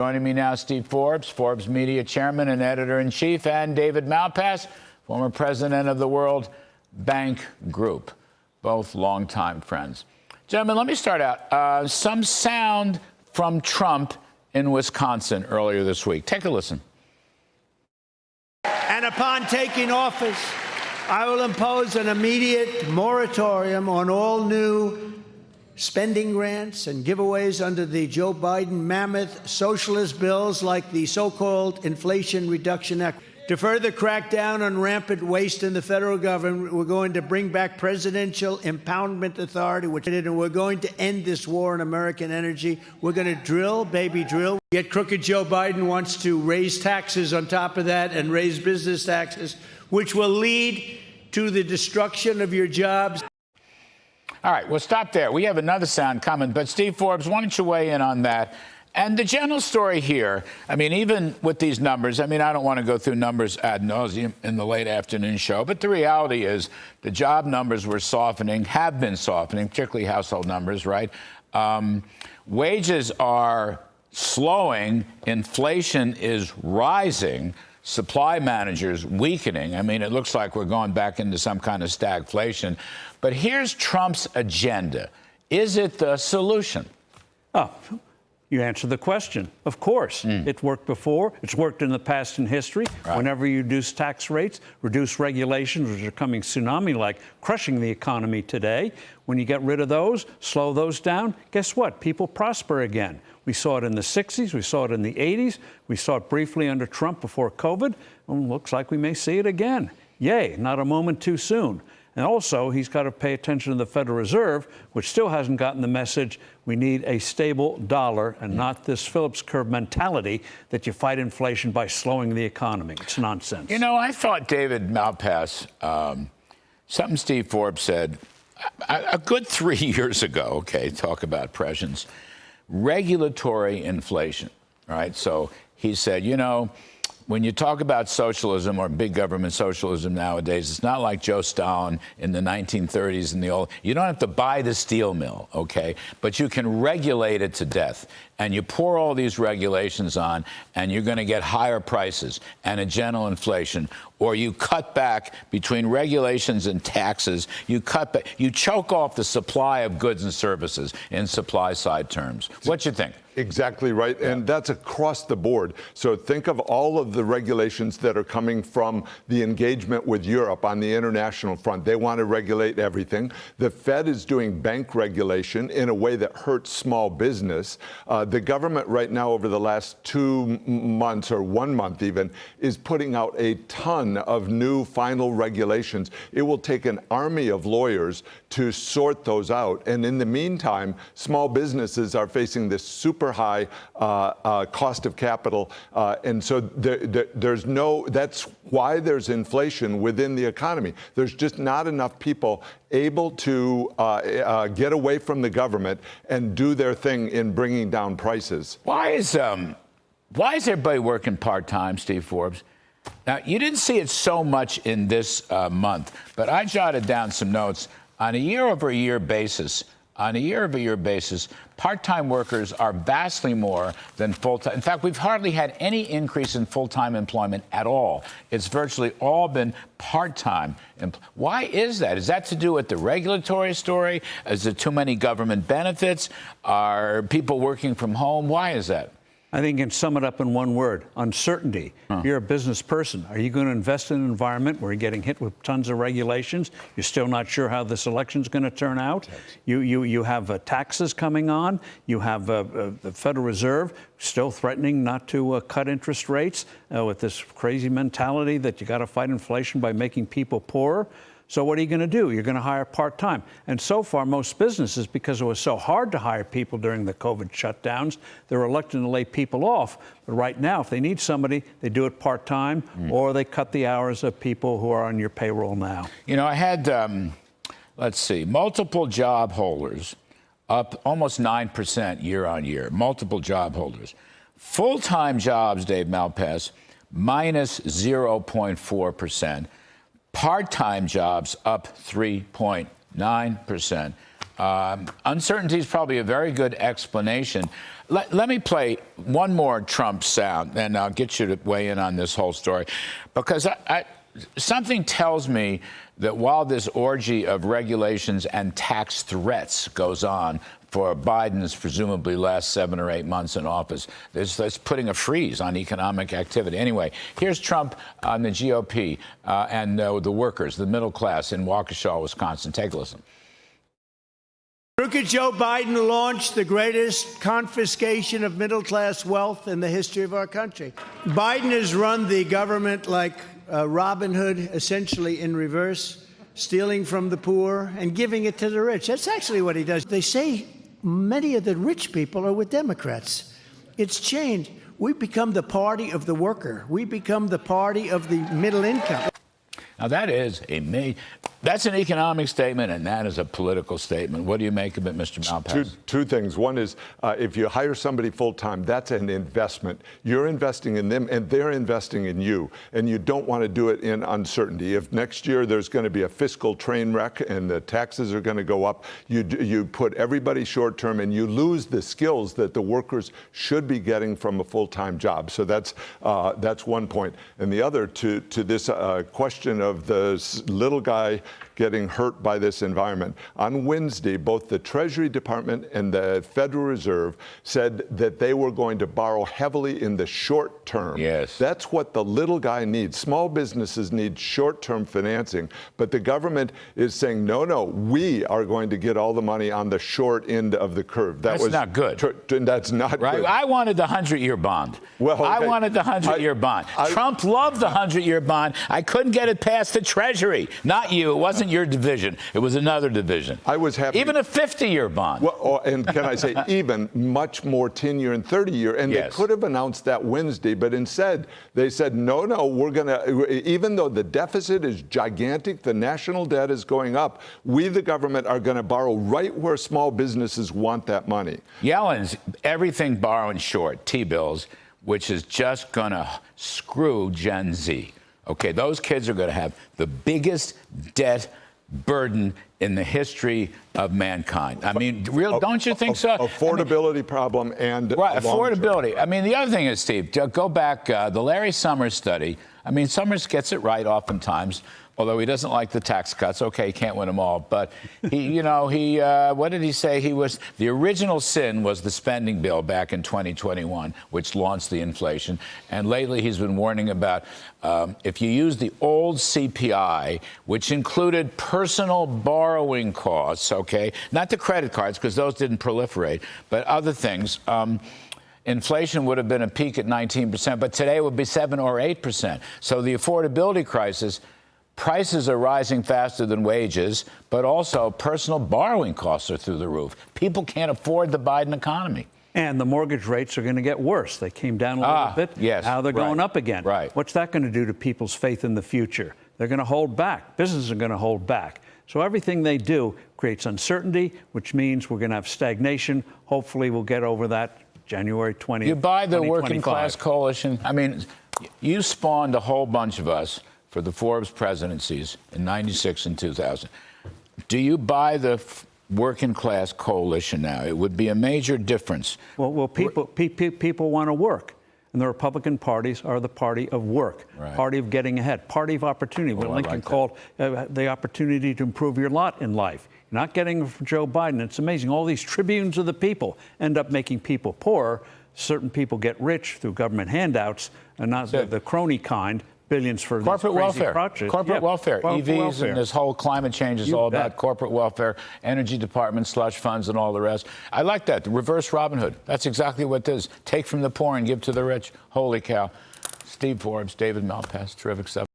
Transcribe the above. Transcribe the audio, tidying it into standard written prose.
Joining me now, Steve Forbes, Forbes Media Chairman and Editor-in-Chief, and David Malpass, former president of the World Bank Group, both longtime friends. Gentlemen, let me start out. Some sound from Trump in Wisconsin earlier this week. Take a listen. And upon taking office, I will impose an immediate moratorium on all new spending grants and giveaways under the Joe Biden mammoth socialist bills like the so-called Inflation Reduction Act. To further crack down on rampant waste in the federal government, we're going to bring back Presidential Impoundment Authority, and we're going to end this war on American energy. We're going to drill, baby, drill. Yet crooked Joe Biden wants to raise taxes on top of that and raise business taxes, which will lead to the destruction of your jobs. All right, we'll stop there. We have another sound coming, but Steve Forbes, why don't you weigh in on that? And the general story here, I mean, even with these numbers, I mean, I don't want to go through numbers ad nauseum in the late afternoon show, but the reality is the job numbers were softening, have been softening, particularly household numbers, right? Wages are slowing, inflation is rising, supply managers weakening. I mean, it looks like we're going back into some kind of stagflation. But here's Trump's agenda. Is it the solution? Oh, you answer the question. Of course. It's worked before. It's worked in the past in history. Right. Whenever you reduce tax rates, reduce regulations, which are coming tsunami-like, crushing the economy today, when you get rid of those, slow those down, guess what? People prosper again. We saw it in the 60s. We saw it in the 80s. We saw it briefly under Trump before COVID. And looks like we may see it again. Yay, not a moment too soon. And also, he's got to pay attention to the Federal Reserve, which still hasn't gotten the message we need a stable dollar and not this Phillips curve mentality that you fight inflation by slowing the economy. It's nonsense. You know, I thought David Malpass, something Steve Forbes said a good 3 years ago, okay, talk about prescience, regulatory inflation, right? So he said, you know, when you talk about socialism or big government socialism nowadays, it's not like Joe Stalin in the 1930s and the old. You don't have to buy the steel mill, okay? But you can regulate it to death. And you pour all these regulations on, and you're going to get higher prices and a gentle inflation. Or you cut back between regulations and taxes. You cut back, you choke off the supply of goods and services in supply side terms. What you think? Exactly right. Yeah. And that's across the board. So think of all of the regulations that are coming from the engagement with Europe on the international front. They want to regulate everything. The Fed is doing bank regulation in a way that hurts small business. The government right now, over the last 2 months or 1 month even, is putting out a ton of new final regulations. It will take an army of lawyers to sort those out. And in the meantime, small businesses are facing this super high cost of capital. And so that's why there's inflation within the economy. There's just not enough people able to get away from the government and do their thing in bringing down prices. Why is everybody working part-time, Steve Forbes? Now, you didn't see it so much in this month, but I jotted down some notes. On a year-over-year basis, part-time workers are vastly more than full-time. In fact, we've hardly had any increase in full-time employment at all. It's virtually all been part-time. Why is that? Is that to do with the regulatory story? Is there too many government benefits? Are people working from home? Why is that? I think you can sum it up in one word: uncertainty. You're a business person. Are you going to invest in an environment where you're getting hit with tons of regulations? You're still not sure how this election's going to turn out. You have taxes coming on. You have the Federal Reserve still threatening not to cut interest rates with this crazy mentality that you got to fight inflation by making people poorer. So what are you going to do? You're going to hire part-time. And so far, most businesses, because it was so hard to hire people during the COVID shutdowns, they're reluctant to lay people off. But right now, if they need somebody, they do it part-time, or they cut the hours of people who are on your payroll now. You know, I had, let's see, multiple job holders up almost 9% year on year, multiple job holders. Full-time jobs, Dave Malpass, minus 0.4%. Part-time jobs up 3.9%. Uncertainty is probably a very good explanation. Let me play one more Trump sound, and I'll get you to weigh in on this whole story. Because something tells me that while this orgy of regulations and tax threats goes on for Biden's presumably last 7 or 8 months in office, there's putting a freeze on economic activity. Anyway, here's Trump on the GOP and the workers, the middle class in Waukesha, Wisconsin. Take a listen. Crooked Joe Biden launched the greatest confiscation of middle-class wealth in the history of our country. Biden has run the government like Robin Hood, essentially in reverse, stealing from the poor and giving it to the rich. That's actually what he does. They say many of the rich people are with Democrats. It's changed. We've become the party of the worker. We become the party of the middle income. Now, that's an economic statement, and that is a political statement. What do you make of it, Mr. Malpass? Two things. One is, if you hire somebody full-time, that's an investment. You're investing in them, and they're investing in you, and you don't want to do it in uncertainty. If next year there's going to be a fiscal train wreck and the taxes are going to go up, you put everybody short-term, and you lose the skills that the workers should be getting from a full-time job. So that's one point. And the other, to this question of the little guy getting hurt by this environment. On Wednesday, both the Treasury Department and the Federal Reserve said that they were going to borrow heavily in the short term. Yes. That's what the little guy needs. Small businesses need short-term financing, but the government is saying, no, we are going to get all the money on the short end of the curve. That's not good. That's not right? good. I wanted the 100-year bond. Well, okay. I wanted the 100-year bond. Trump loved the 100-year bond. I couldn't get it past the Treasury. Not you. It wasn't your division. It was another division. I was happy. Even a 50-year bond. Well, and can I say even much more 10-year and 30-year? And yes. They could have announced that Wednesday, but instead they said, no, we're going to, even though the deficit is gigantic, the national debt is going up, we, the government, are going to borrow right where small businesses want that money. Yellen's everything borrowing short, T-bills, which is just going to screw Gen Z. Okay, those kids are going to have the biggest debt burden in the history of mankind. I mean, don't you think so? Affordability problem and right, affordability. I mean, the other thing is, Steve, go back, the Larry Summers study. I mean, Summers gets it right oftentimes, although he doesn't like the tax cuts. Okay, he can't win them all. But he, what did he say? The original sin was the spending bill back in 2021, which launched the inflation. And lately he's been warning about if you use the old CPI, which included personal borrowing costs, okay, not the credit cards, because those didn't proliferate, but other things, inflation would have been a peak at 19%, but today it would be 7 or 8%. So the affordability crisis, prices are rising faster than wages, but also personal borrowing costs are through the roof. People can't afford the Biden economy. And the mortgage rates are going to get worse. They came down a little bit. Yes, now they're going up again. Right. What's that going to do to people's faith in the future? They're going to hold back. Businesses are going to hold back. So everything they do creates uncertainty, which means we're going to have stagnation. Hopefully we'll get over that January 20th. You buy the working class coalition? I mean, you spawned a whole bunch of us for the Forbes presidencies in '96 and 2000. Do you buy the working class coalition now? It would be a major difference. Well, people want to work. And the Republican parties are the party of work, right. Party of getting ahead, party of opportunity, what Lincoln called the opportunity to improve your lot in life. You're not getting it from Joe Biden. It's amazing. All these tribunes of the people end up making people poorer. Certain people get rich through government handouts, and not the crony kind. Billions for corporate welfare. Projects. Corporate welfare. EVs and this whole climate change is all about corporate welfare, energy department, slush funds, and all the rest. I like that. The reverse Robin Hood. That's exactly what it is. Take from the poor and give to the rich. Holy cow. Steve Forbes, David Malpass, terrific stuff.